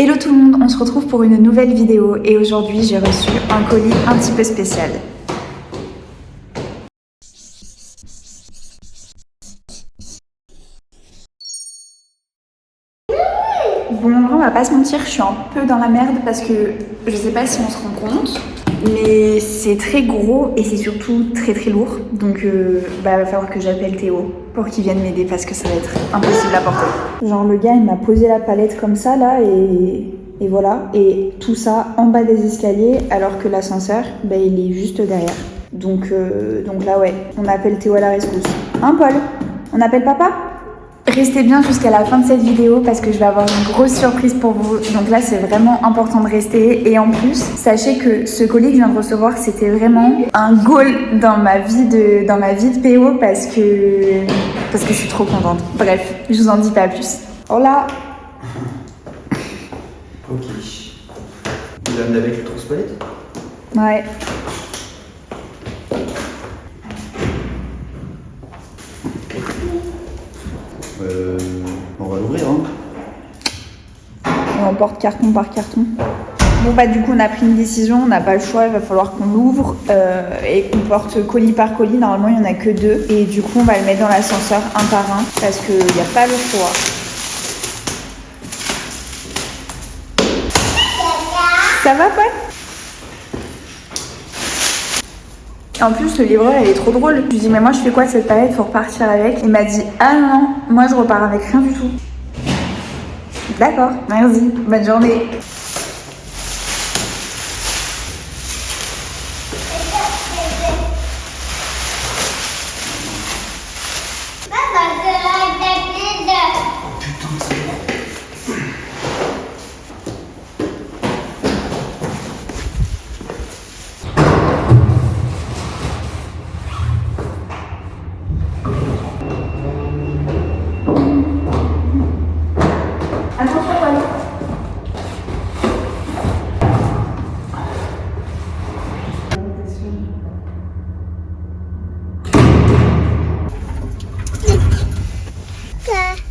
Hello tout le monde, on se retrouve pour une nouvelle vidéo et aujourd'hui j'ai reçu un colis un petit peu spécial. Bon, on va pas se mentir, je suis un peu dans la merde parce que je sais pas si on se rend compte, mais c'est très gros et c'est surtout très très lourd. Donc va falloir que j'appelle Théo pour qu'il vienne m'aider parce que ça va être impossible à porter. Genre le gars il m'a posé la palette comme ça là et voilà. Et tout ça en bas des escaliers alors que l'ascenseur il est juste derrière. Donc là ouais, on appelle Théo à la rescousse. Hein Paul? On appelle papa? Restez bien jusqu'à la fin de cette vidéo parce que je vais avoir une grosse surprise pour vous. Donc là, c'est vraiment important de rester. Et en plus, sachez que ce colis que je viens de recevoir, c'était vraiment un goal dans ma vie de PO parce que je suis trop contente. Bref, je vous en dis pas plus. Hola. Ok. Tu l'as amené avec le transpalette? Ouais. On va l'ouvrir, hein. On porte carton par carton. Bon du coup on a pris une décision, on n'a pas le choix, il va falloir qu'on l'ouvre et qu'on porte colis par colis. Normalement il n'y en a que 2 et du coup on va le mettre dans l'ascenseur un par un parce qu'il n'y a pas le choix. Ça va Paul? En plus, le livreur, il est trop drôle. Je lui dis, mais moi, je fais quoi de cette palette? Faut repartir avec. Il m'a dit, ah non, moi, je repars avec rien du tout. D'accord, merci. Bonne journée.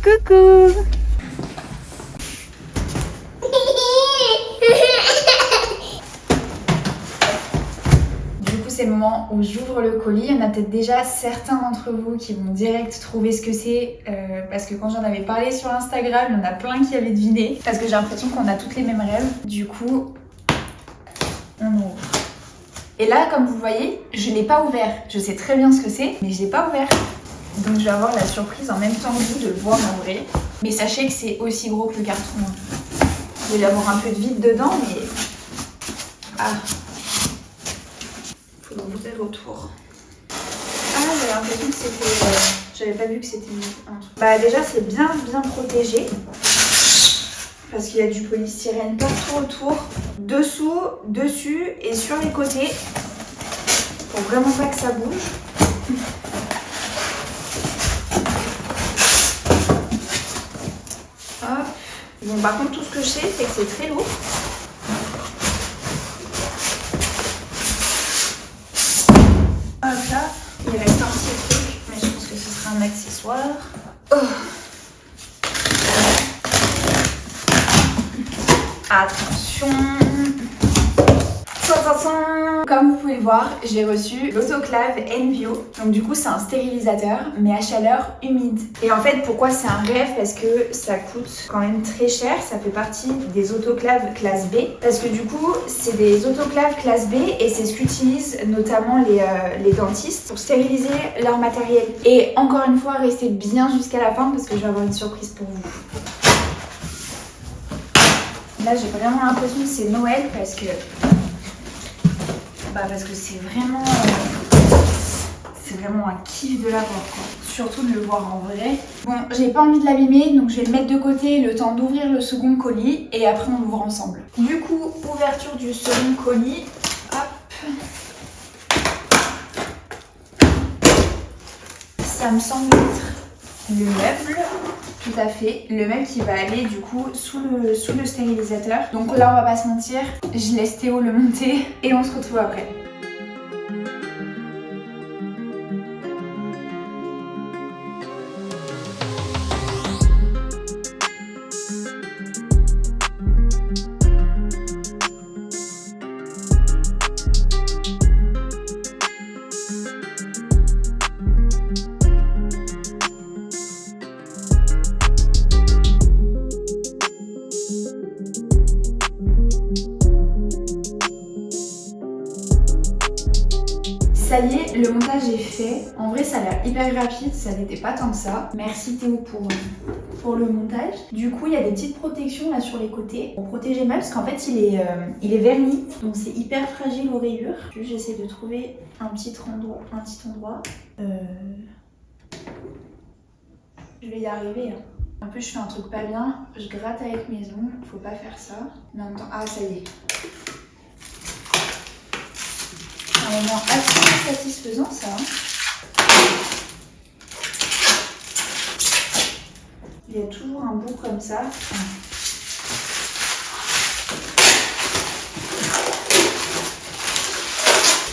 Coucou. Du coup c'est le moment où j'ouvre le colis. Il y en a peut-être déjà certains d'entre vous qui vont direct trouver ce que c'est parce que quand j'en avais parlé sur Instagram, il y en a plein qui avaient deviné parce que j'ai l'impression qu'on a toutes les mêmes rêves. Du coup, on ouvre. Et là, comme vous voyez, je l'ai pas ouvert. Je sais très bien ce que c'est, mais je l'ai pas ouvert. Donc je vais avoir la surprise en même temps que vous de le voir en vrai. Mais sachez que c'est aussi gros que le carton. Il va y avoir un peu de vide dedans, mais... Ah. Faut l'ouvrir autour. Ah, j'avais l'impression que c'était... J'avais pas vu que c'était un truc. Déjà, c'est bien protégé. Parce qu'il y a du polystyrène partout autour. Dessous, dessus et sur les côtés. Pour vraiment pas que ça bouge. Hop. Bon, par contre, tout ce que je sais, c'est que c'est très lourd. Hop là, il reste un petit truc, mais je pense que ce sera un accessoire. Oh. Attention. Comme vous pouvez le voir, j'ai reçu l'autoclave Envio. Donc du coup c'est un stérilisateur mais à chaleur humide. Et en fait pourquoi c'est un rêve? Parce que ça coûte quand même très cher. Ça fait partie des autoclaves classe B. Parce que du coup c'est des autoclaves classe B et c'est ce qu'utilisent notamment les dentistes pour stériliser leur matériel. Et encore une fois restez bien jusqu'à la fin parce que je vais avoir une surprise pour vous. Là j'ai vraiment l'impression que c'est Noël parce que c'est vraiment un kiff de l'avoir quoi. Surtout de le voir en vrai. Bon, j'ai pas envie de l'abîmer donc je vais le mettre de côté le temps d'ouvrir le second colis et après on l'ouvre ensemble. Du coup, ouverture du second colis. Hop. Ça me semble être le meuble. Tout à fait, le meuble qui va aller du coup sous le stérilisateur. Donc là on va pas se mentir, je laisse Théo le monter et on se retrouve après. Ça y est, le montage est fait. En vrai, ça a l'air hyper rapide, ça n'était pas tant que ça. Merci Théo pour le montage. Du coup, il y a des petites protections là sur les côtés pour protéger le meuble parce qu'en fait, il est verni, donc c'est hyper fragile aux rayures. J'essaie de trouver un petit endroit. Je vais y arriver. Hein. En plus, je fais un truc pas bien. Je gratte avec mes ongles. Faut pas faire ça. Mais en même temps, ah ça y est. Un moment assez satisfaisant ça. Il y a toujours un bout comme ça.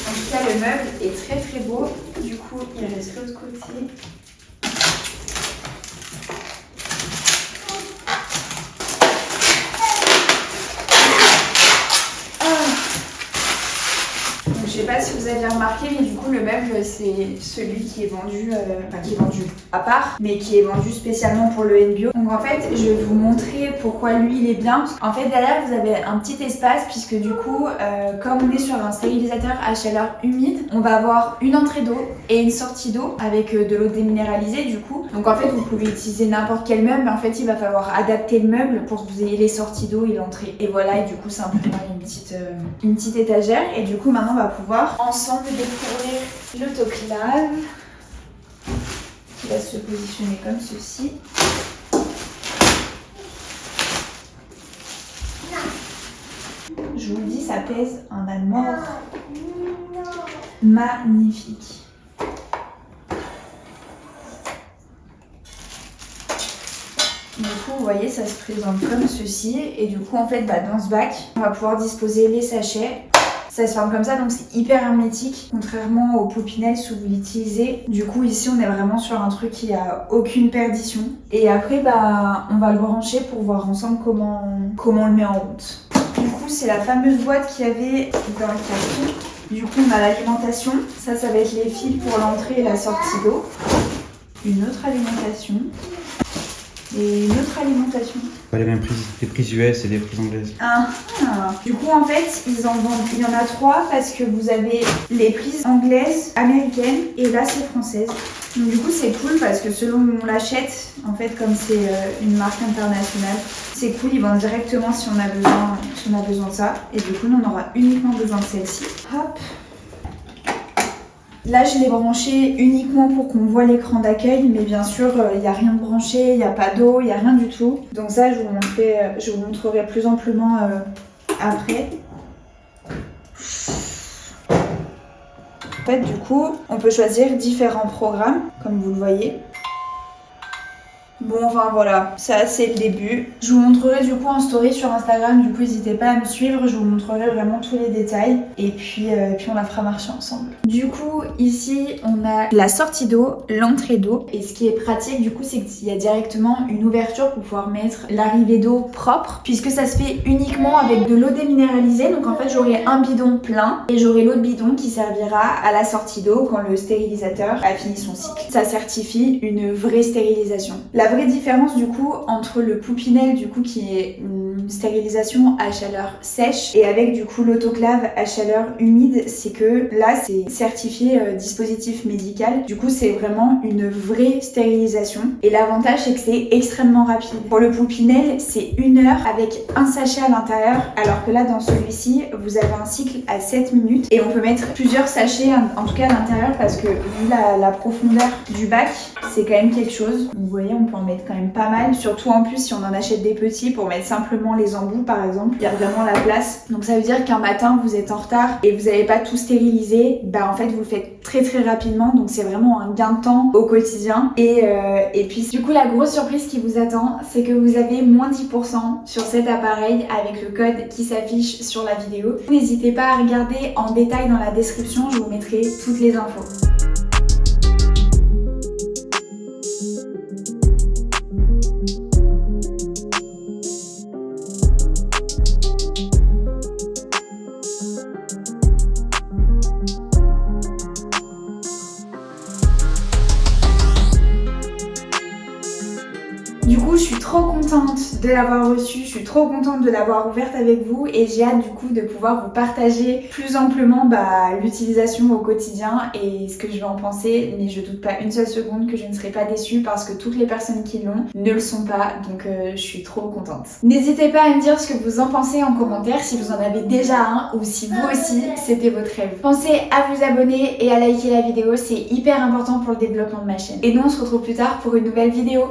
En tout cas, le meuble est très très beau. Du coup, il reste l'autre côté. Je sais pas si vous avez remarqué, mais du coup le meuble c'est celui qui est vendu, à part, mais qui est vendu spécialement pour le NBO. Donc en fait je vais vous montrer pourquoi lui il est bien. En fait derrière vous avez un petit espace puisque du coup comme on est sur un stérilisateur à chaleur humide, on va avoir une entrée d'eau et une sortie d'eau avec de l'eau déminéralisée du coup. Donc en fait vous pouvez utiliser n'importe quel meuble, mais en fait il va falloir adapter le meuble pour que vous ayez les sorties d'eau et l'entrée. Et voilà, et du coup simplement une petite étagère et du coup maintenant on va pouvoir ensemble découvrir l'autoclave qui va se positionner comme ceci. Je vous le dis, ça pèse un âne mort. Magnifique. Du coup, vous voyez, ça se présente comme ceci. Et du coup, en fait, dans ce bac, on va pouvoir disposer les sachets. Ça se ferme comme ça, donc c'est hyper hermétique, contrairement au Poupinel si vous l'utilisez. Du coup, ici, on est vraiment sur un truc qui a aucune perdition. Et après, on va le brancher pour voir ensemble comment on le met en route. Du coup, c'est la fameuse boîte qu'il y avait dans le carton. Du coup, on a l'alimentation. Ça va être les fils pour l'entrée et la sortie d'eau. Une autre alimentation. Et une autre alimentation. Pas les mêmes prises, des prises US et des prises anglaises. Du coup en fait ils en vendent, il y en a 3 parce que vous avez les prises anglaises, américaines et là c'est française. Donc du coup c'est cool parce que selon où on l'achète, en fait comme c'est une marque internationale, c'est cool, ils vendent directement si on a besoin de ça. Et du coup nous on aura uniquement besoin de celle-ci. Hop. Là, je l'ai branché uniquement pour qu'on voit l'écran d'accueil, mais bien sûr, il n'y a rien de branché, il n'y a pas d'eau, il n'y a rien du tout. Donc ça, je vous montrerai plus amplement après. En fait, du coup, on peut choisir différents programmes, comme vous le voyez. Bon, enfin voilà, ça c'est le début. Je vous montrerai du coup en story sur Instagram, du coup n'hésitez pas à me suivre, je vous montrerai vraiment tous les détails et puis on la fera marcher ensemble. Du coup ici on a la sortie d'eau, l'entrée d'eau et ce qui est pratique du coup c'est qu'il y a directement une ouverture pour pouvoir mettre l'arrivée d'eau propre puisque ça se fait uniquement avec de l'eau déminéralisée. Donc en fait j'aurai un bidon plein et j'aurai l'autre bidon qui servira à la sortie d'eau quand le stérilisateur a fini son cycle. Ça certifie une vraie stérilisation. La vraie différence du coup entre le Poupinel du coup qui est une stérilisation à chaleur sèche et avec du coup l'autoclave à chaleur humide, c'est que là c'est certifié dispositif médical. Du coup c'est vraiment une vraie stérilisation et l'avantage c'est que c'est extrêmement rapide. Pour le Poupinel c'est 1 heure avec un sachet à l'intérieur alors que là dans celui-ci vous avez un cycle à 7 minutes et on peut mettre plusieurs sachets en tout cas à l'intérieur parce que vu la profondeur du bac c'est quand même quelque chose. Vous voyez on peut en mettre quand même pas mal, surtout en plus si on en achète des petits pour mettre simplement les embouts par exemple, il y a vraiment la place. Donc ça veut dire qu'un matin vous êtes en retard et vous n'avez pas tout stérilisé, bah en fait vous le faites très rapidement, donc c'est vraiment un gain de temps au quotidien. Et puis du coup la grosse surprise qui vous attend, c'est que vous avez moins 10% sur cet appareil avec le code qui s'affiche sur la vidéo. N'hésitez pas à regarder en détail dans la description, je vous mettrai toutes les infos. Du coup, je suis trop contente de l'avoir reçue, je suis trop contente de l'avoir ouverte avec vous et j'ai hâte du coup de pouvoir vous partager plus amplement l'utilisation au quotidien et ce que je vais en penser, mais je doute pas une seule seconde que je ne serai pas déçue parce que toutes les personnes qui l'ont ne le sont pas, donc je suis trop contente. N'hésitez pas à me dire ce que vous en pensez en commentaire, si vous en avez déjà un ou si vous aussi c'était votre rêve. Pensez à vous abonner et à liker la vidéo, c'est hyper important pour le développement de ma chaîne. Et nous on se retrouve plus tard pour une nouvelle vidéo.